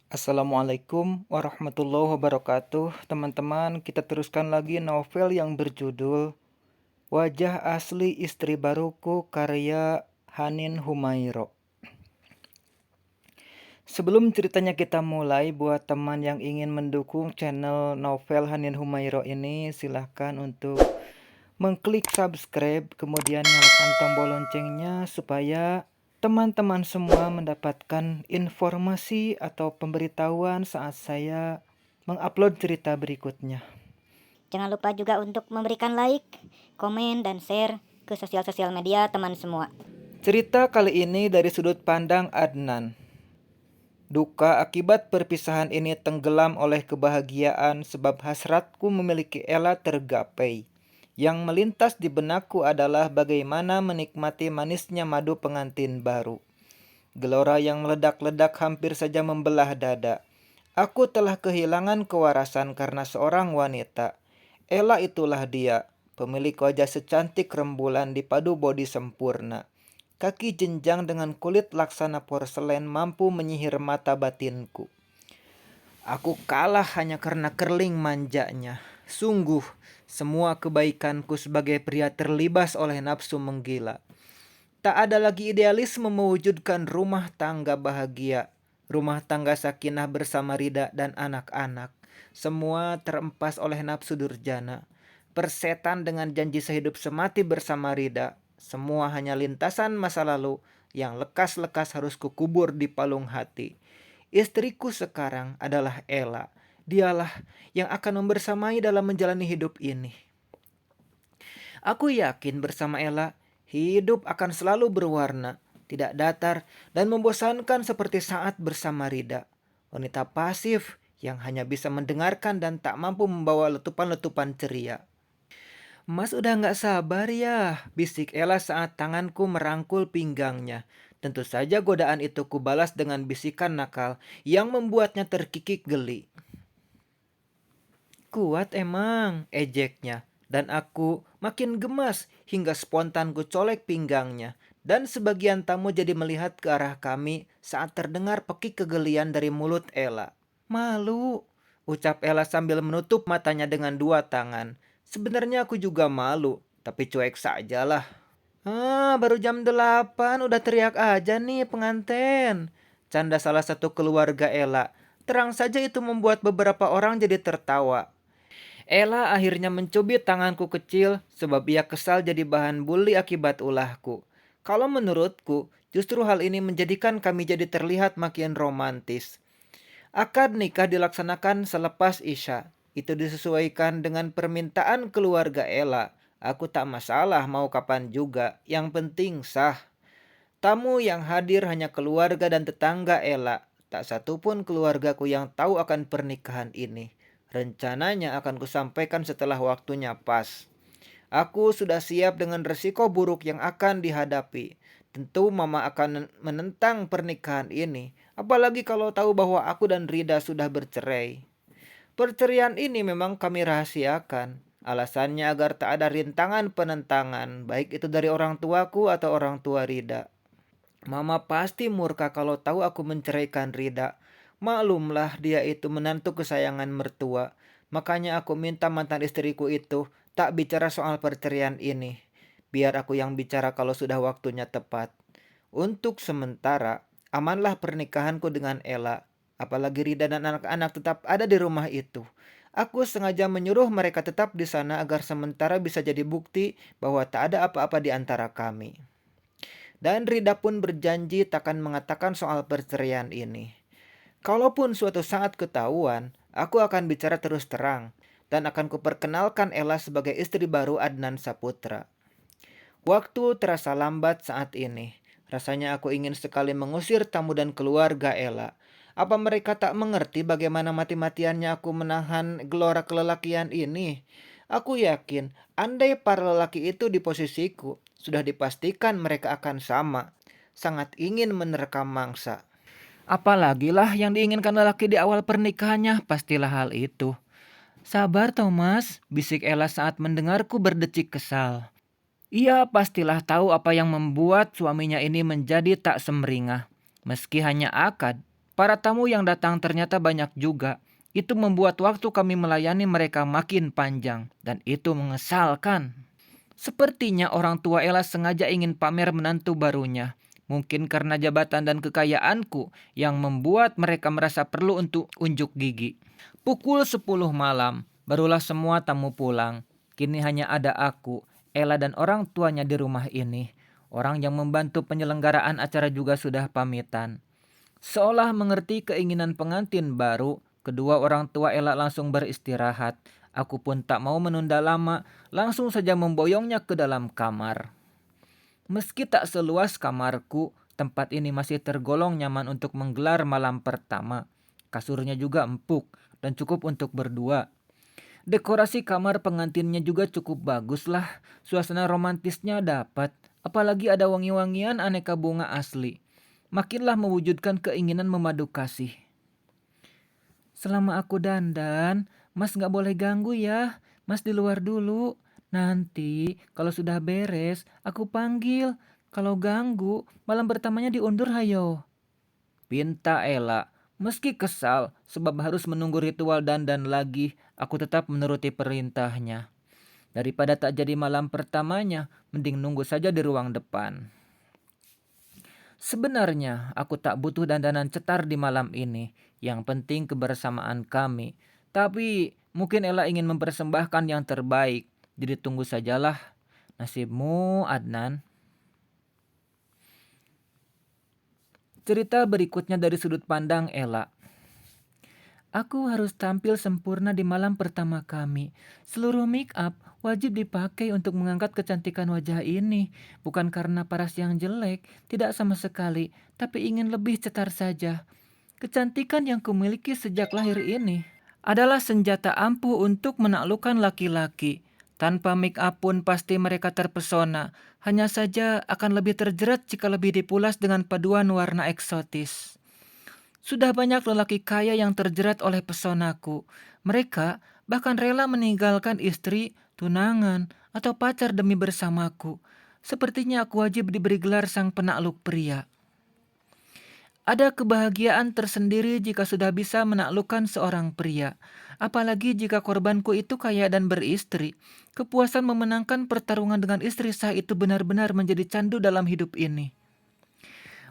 Assalamualaikum warahmatullahi wabarakatuh. Teman-teman, kita teruskan lagi novel yang berjudul Wajah Asli Istri Baruku karya Hanin Humairo. Sebelum ceritanya kita mulai, buat teman yang ingin mendukung channel novel Hanin Humairo ini, silahkan untuk mengklik subscribe, kemudian nyalakan tombol loncengnya supaya teman-teman semua mendapatkan informasi atau pemberitahuan saat saya mengupload cerita berikutnya. Jangan lupa juga untuk memberikan like, komen, dan share ke sosial media teman semua. Cerita kali ini dari sudut pandang Adnan. Duka akibat perpisahan ini tenggelam oleh kebahagiaan sebab hasratku memiliki Ella tergapai. Yang melintas di benakku adalah bagaimana menikmati manisnya madu pengantin baru. Gelora yang meledak-ledak hampir saja membelah dada. Aku telah kehilangan kewarasan karena seorang wanita. Ella itulah dia, pemilik wajah secantik rembulan dipadu bodi sempurna. Kaki jenjang dengan kulit laksana porselen mampu menyihir mata batinku. Aku kalah hanya karena kerling manjanya. Sungguh, semua kebaikanku sebagai pria terlibas oleh nafsu menggila. Tak ada lagi idealisme mewujudkan rumah tangga bahagia, rumah tangga sakinah bersama Rida dan anak-anak. Semua terempas oleh nafsu durjana. Persetan dengan janji sehidup semati bersama Rida. Semua hanya lintasan masa lalu yang lekas-lekas harus kukubur di palung hati. Istriku sekarang adalah Ella. Dialah yang akan membersamai dalam menjalani hidup ini. Aku yakin bersama Ella, hidup akan selalu berwarna, tidak datar, dan membosankan seperti saat bersama Rida. Wanita pasif yang hanya bisa mendengarkan dan tak mampu membawa letupan-letupan ceria. Mas udah gak sabar ya, bisik Ella saat tanganku merangkul pinggangnya. Tentu saja godaan itu kubalas dengan bisikan nakal yang membuatnya terkikik geli. Kuat emang, ejeknya. Dan aku makin gemas hingga spontan ku colek pinggangnya. Dan sebagian tamu jadi melihat ke arah kami saat terdengar pekik kegelian dari mulut Ella. Malu, ucap Ella sambil menutup matanya dengan dua tangan. Sebenarnya aku juga malu, tapi cuek sajalah. Baru jam 8 udah teriak aja nih pengantin. Canda salah satu keluarga Ella. Terang saja itu membuat beberapa orang jadi tertawa. Ella akhirnya mencubit tanganku kecil sebab ia kesal jadi bahan bully akibat ulahku. Kalau menurutku, justru hal ini menjadikan kami jadi terlihat makin romantis. Akad nikah dilaksanakan selepas Isya. Itu disesuaikan dengan permintaan keluarga Ella. Aku tak masalah mau kapan juga, yang penting sah. Tamu yang hadir hanya keluarga dan tetangga Ella. Tak satupun keluargaku yang tahu akan pernikahan ini. Rencananya akan kusampaikan setelah waktunya pas. Aku sudah siap dengan resiko buruk yang akan dihadapi. Tentu mama akan menentang pernikahan ini. Apalagi kalau tahu bahwa aku dan Rida sudah bercerai. Perceraian ini memang kami rahasiakan. Alasannya agar tak ada rintangan penentangan, baik itu dari orang tuaku atau orang tua Rida. Mama pasti murka kalau tahu aku menceraikan Rida. Maklumlah dia itu menantu kesayangan mertua. Makanya aku minta mantan istriku itu tak bicara soal perceraian ini. Biar aku yang bicara kalau sudah waktunya tepat. Untuk sementara, amanlah pernikahanku dengan Ella. Apalagi Rida dan anak-anak tetap ada di rumah itu. Aku sengaja menyuruh mereka tetap di sana agar sementara bisa jadi bukti bahwa tak ada apa-apa di antara kami. Dan Rida pun berjanji takkan mengatakan soal perceraian ini. Kalaupun suatu saat ketahuan, aku akan bicara terus terang dan akan kuperkenalkan Ella sebagai istri baru Adnan Saputra. Waktu terasa lambat saat ini. Rasanya aku ingin sekali mengusir tamu dan keluarga Ella. Apa mereka tak mengerti bagaimana mati-matiannya aku menahan gelora kelelakian ini? Aku yakin, andai para lelaki itu di posisiku, sudah dipastikan mereka akan sama. Sangat ingin menerkam mangsa. Apalagilah yang diinginkan lelaki di awal pernikahannya, pastilah hal itu. Sabar Thomas, bisik Ella saat mendengarku berdecik kesal. Ia pastilah tahu apa yang membuat suaminya ini menjadi tak semeringah. Meski hanya akad, Para tamu yang datang ternyata banyak juga. Itu membuat waktu kami melayani mereka makin panjang, dan itu mengesalkan. Sepertinya orang tua Ella sengaja ingin pamer menantu barunya. Mungkin karena jabatan dan kekayaanku yang membuat mereka merasa perlu untuk unjuk gigi. Pukul 10 malam, barulah semua tamu pulang. Kini hanya ada aku, Ella dan orang tuanya di rumah ini. Orang yang membantu penyelenggaraan acara juga sudah pamitan. Seolah mengerti keinginan pengantin baru, kedua orang tua Ella langsung beristirahat. Aku pun tak mau menunda lama, langsung saja memboyongnya ke dalam kamar. Meski tak seluas kamarku, tempat ini masih tergolong nyaman untuk menggelar malam pertama. Kasurnya juga empuk dan cukup untuk berdua. Dekorasi kamar pengantinnya juga cukup bagus lah. Suasana romantisnya dapat, apalagi ada wangi-wangian aneka bunga asli. Makinlah mewujudkan keinginan memadu kasih. Selama aku dandan, Mas gak boleh ganggu ya. Mas di luar dulu. Nanti kalau sudah beres, aku panggil. Kalau ganggu, malam pertamanya diundur hayo. Pinta Ella. Meski kesal sebab harus menunggu ritual dandan lagi, aku tetap menuruti perintahnya. Daripada tak jadi malam pertamanya, mending nunggu saja di ruang depan. Sebenarnya aku tak butuh dandanan cetar di malam ini. Yang penting kebersamaan kami. Tapi mungkin Ella ingin mempersembahkan yang terbaik. Jadi tunggu sajalah. Nasibmu, Adnan. Cerita berikutnya dari sudut pandang Ella. Aku harus tampil sempurna di malam pertama kami. Seluruh make up wajib dipakai untuk mengangkat kecantikan wajah ini. Bukan karena paras yang jelek, tidak sama sekali, tapi ingin lebih cetar saja. Kecantikan yang kumiliki sejak lahir ini adalah senjata ampuh untuk menaklukkan laki-laki. Tanpa make up pun pasti mereka terpesona. Hanya saja akan lebih terjerat jika lebih dipulas dengan paduan warna eksotis. Sudah banyak lelaki kaya yang terjerat oleh pesonaku. Mereka bahkan rela meninggalkan istri, tunangan, atau pacar demi bersamaku. Sepertinya aku wajib diberi gelar sang penakluk pria. Ada kebahagiaan tersendiri jika sudah bisa menaklukkan seorang pria. Apalagi jika korbanku itu kaya dan beristri. Kepuasan memenangkan pertarungan dengan istri sah itu benar-benar menjadi candu dalam hidup ini.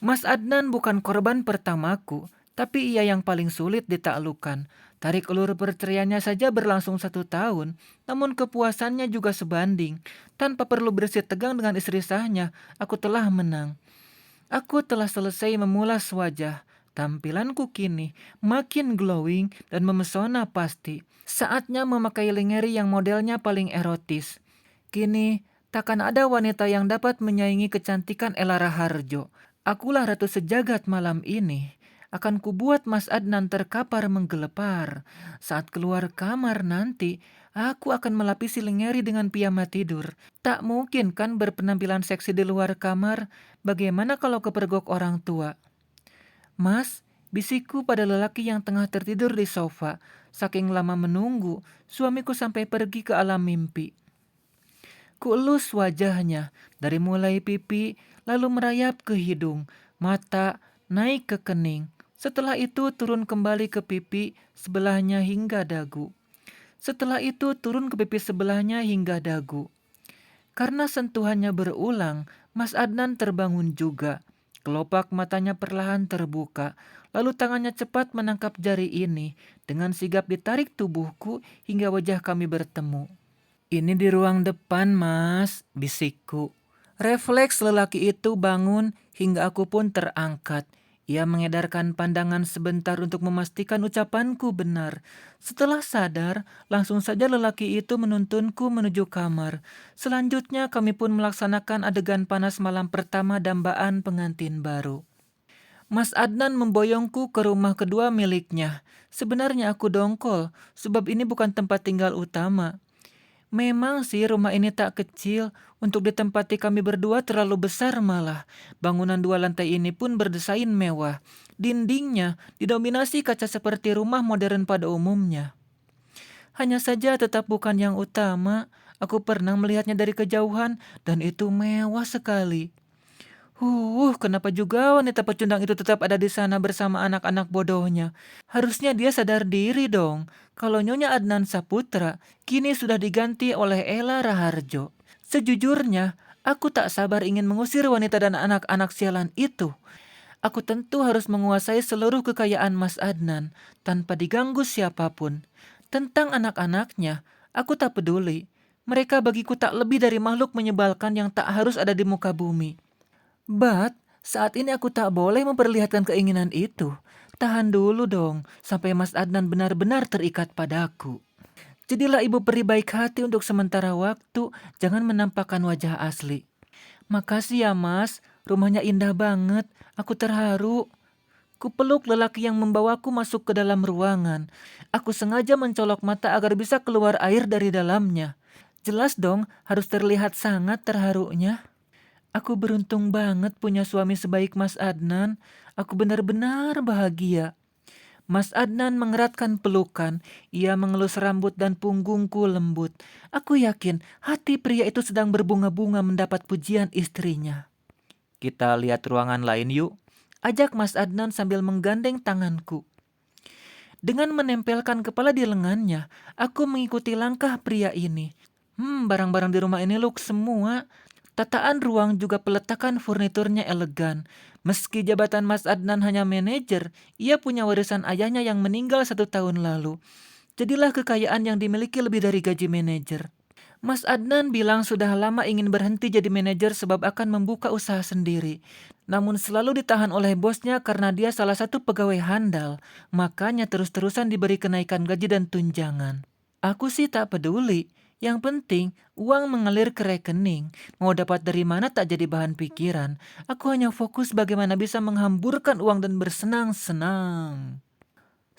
Mas Adnan bukan korban pertamaku, tapi ia yang paling sulit ditaklukkan. Tarik ulur perceraiannya saja berlangsung 1 tahun, namun kepuasannya juga sebanding. Tanpa perlu bersih tegang dengan istri sahnya, aku telah menang. Aku telah selesai memulas wajah. Tampilanku kini makin glowing dan memesona pasti. Saatnya memakai lingerie yang modelnya paling erotis. Kini, takkan ada wanita yang dapat menyaingi kecantikan Ella Raharjo. Akulah ratu sejagat malam ini. Akan kubuat Mas Adnan terkapar menggelepar. Saat keluar kamar nanti, aku akan melapisi lingerie dengan piyama tidur. Tak mungkin kan berpenampilan seksi di luar kamar. Bagaimana kalau kepergok orang tua? Mas, bisikku pada lelaki yang tengah tertidur di sofa. Saking lama menunggu, suamiku sampai pergi ke alam mimpi. Kuelus wajahnya, dari mulai pipi, lalu merayap ke hidung, mata, naik ke kening. Setelah itu turun kembali ke pipi sebelahnya hingga dagu. Setelah itu turun ke pipi sebelahnya hingga dagu. Karena sentuhannya berulang, Mas Adnan terbangun juga. Kelopak matanya perlahan terbuka, lalu tangannya cepat menangkap jari ini. Dengan sigap ditarik tubuhku hingga wajah kami bertemu. Ini di ruang depan, Mas, bisikku. Refleks lelaki itu bangun hingga aku pun terangkat. Ia mengedarkan pandangan sebentar untuk memastikan ucapanku benar. Setelah sadar, langsung saja lelaki itu menuntunku menuju kamar. Selanjutnya kami pun melaksanakan adegan panas malam pertama dambaan pengantin baru. Mas Adnan memboyongku ke rumah kedua miliknya. Sebenarnya aku dongkol, sebab ini bukan tempat tinggal utama. Memang sih rumah ini tak kecil, untuk ditempati kami berdua terlalu besar malah. Bangunan 2 lantai ini pun berdesain mewah. Dindingnya didominasi kaca seperti rumah modern pada umumnya. Hanya saja tetap bukan yang utama. Aku pernah melihatnya dari kejauhan dan itu mewah sekali. Kenapa juga wanita pecundang itu tetap ada di sana bersama anak-anak bodohnya? Harusnya dia sadar diri dong. Kalau Nyonya Adnan Saputra kini sudah diganti oleh Ella Raharjo. Sejujurnya, aku tak sabar ingin mengusir wanita dan anak-anak sialan itu. Aku tentu harus menguasai seluruh kekayaan Mas Adnan tanpa diganggu siapapun. Tentang anak-anaknya, aku tak peduli. Mereka bagiku tak lebih dari makhluk menyebalkan yang tak harus ada di muka bumi. But, saat ini aku tak boleh memperlihatkan keinginan itu. Tahan dulu dong, sampai Mas Adnan benar-benar terikat padaku. Jadilah ibu peri baik hati untuk sementara waktu, jangan menampakkan wajah asli. Makasih ya Mas, rumahnya indah banget, aku terharu. Kupeluk lelaki yang membawaku masuk ke dalam ruangan. Aku sengaja mencolok mata agar bisa keluar air dari dalamnya. Jelas dong, harus terlihat sangat terharunya. Aku beruntung banget punya suami sebaik Mas Adnan. Aku benar-benar bahagia. Mas Adnan mengeratkan pelukan. Ia mengelus rambut dan punggungku lembut. Aku yakin hati pria itu sedang berbunga-bunga mendapat pujian istrinya. Kita lihat ruangan lain yuk. Ajak Mas Adnan sambil menggandeng tanganku. Dengan menempelkan kepala di lengannya, aku mengikuti langkah pria ini. Barang-barang di rumah ini look semua. Tataan ruang juga peletakan furniturnya elegan. Meski jabatan Mas Adnan hanya manajer, ia punya warisan ayahnya yang meninggal 1 tahun lalu. Jadilah kekayaan yang dimiliki lebih dari gaji manajer. Mas Adnan bilang sudah lama ingin berhenti jadi manajer sebab akan membuka usaha sendiri. Namun selalu ditahan oleh bosnya karena dia salah satu pegawai handal. Makanya terus-terusan diberi kenaikan gaji dan tunjangan. Aku sih tak peduli. Yang penting, uang mengalir ke rekening. Mau dapat dari mana tak jadi bahan pikiran. Aku hanya fokus bagaimana bisa menghamburkan uang dan bersenang-senang.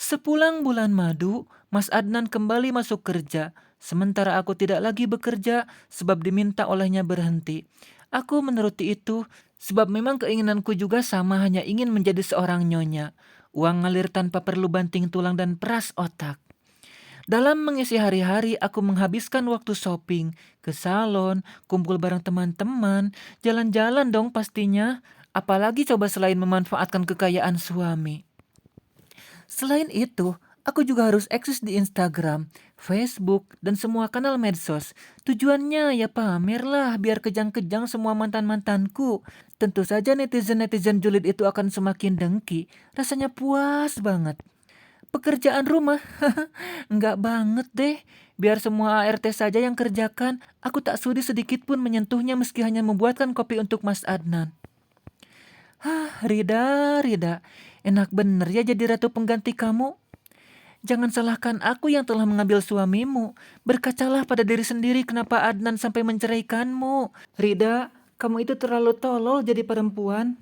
Sepulang bulan madu, Mas Adnan kembali masuk kerja. Sementara aku tidak lagi bekerja sebab diminta olehnya berhenti. Aku menuruti itu sebab memang keinginanku juga sama, hanya ingin menjadi seorang nyonya. Uang ngalir tanpa perlu banting tulang dan peras otak. Dalam mengisi hari-hari, aku menghabiskan waktu shopping, ke salon, kumpul bareng teman-teman, jalan-jalan dong pastinya. Apalagi coba selain memanfaatkan kekayaan suami. Selain itu, aku juga harus eksis di Instagram, Facebook, dan semua kanal medsos. Tujuannya ya pamer lah biar kejang-kejang semua mantan-mantanku. Tentu saja netizen-netizen julid itu akan semakin dengki. Rasanya puas banget. Pekerjaan rumah, enggak banget deh. Biar semua ART saja yang kerjakan. Aku tak sudi sedikit pun menyentuhnya meski hanya membuatkan kopi untuk Mas Adnan. Rida, Rida. Enak bener ya jadi ratu pengganti kamu. Jangan salahkan aku yang telah mengambil suamimu. Berkacalah pada diri sendiri kenapa Adnan sampai menceraikanmu. Rida, kamu itu terlalu tolol jadi perempuan.